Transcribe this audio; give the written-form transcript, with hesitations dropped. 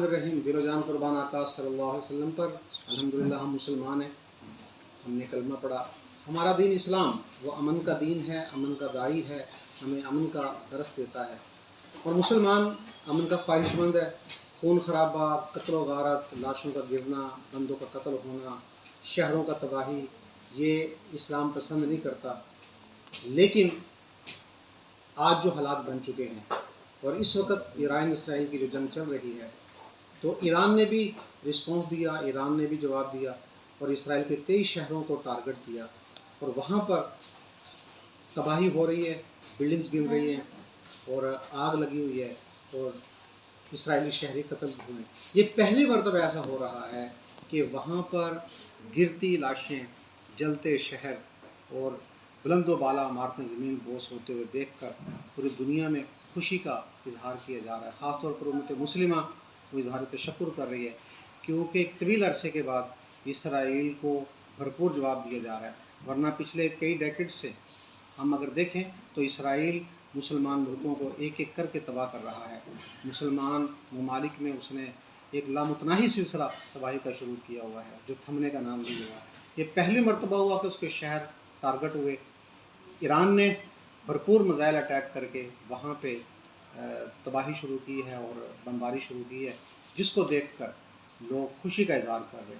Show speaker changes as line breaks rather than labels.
रहीम दिलो जान कुर्बान आका सल्लल्लाहु अलैहि वसल्लम पर। अल्हम्दुलिल्लाह हम मुसलमान हैं, हमने कलमा पढ़ा। हमारा दीन इस्लाम वो अमन का दीन है, अमन का दाई है, हमें अमन का दरस देता है। और मुसलमान अमन का ख्वाहिशमंद है। खून खराबा, कत्ल व गारत, लाशों का गिरना, बंदों का कत्ल होना, शहरों का तबाही, ये इस्लाम पसंद नहीं करता। लेकिन आज जो हालात बन चुके हैं और इस वक्त ईरान इसराइल की जो जंग चल रही है, तो ईरान ने भी रिस्पॉन्स दिया, ईरान ने भी जवाब दिया और इसराइल के कई शहरों को टारगेट किया और वहाँ पर तबाही हो रही है, बिल्डिंग्स गिर रही हैं और आग लगी हुई है और इसराइली शहरी कत्ल हुए। ये पहली मरतबा ऐसा हो रहा है कि वहाँ पर गिरती लाशें, जलते शहर और बुलंदो बाला इमारतें ज़मीन बोस होते हुए देखकर पूरी दुनिया में खुशी का इजहार किया जा रहा है। ख़ास तौर पर उम्मत मुस्लिमा वो इजहार तशक्कुर कर रही है, क्योंकि तवील अरसे के बाद इसराइल को भरपूर जवाब दिया जा रहा है। वरना पिछले कई डेकेड से हम अगर देखें तो इसराइल मुसलमान मुल्कों को एक एक करके तबाह कर रहा है। मुसलमान ममालिक में उसने एक लामुतनाही सिलसिला तबाही का शुरू किया हुआ है, जो थमने का नाम नहीं हुआ। ये पहली मरतबा हुआ कि उसके शहर टारगेट हुए। ईरान ने भरपूर मिसाइल अटैक करके वहाँ पे तबाही शुरू की है और बमबारी शुरू की है, जिसको देखकर लोग खुशी का इजहार कर रहे हैं।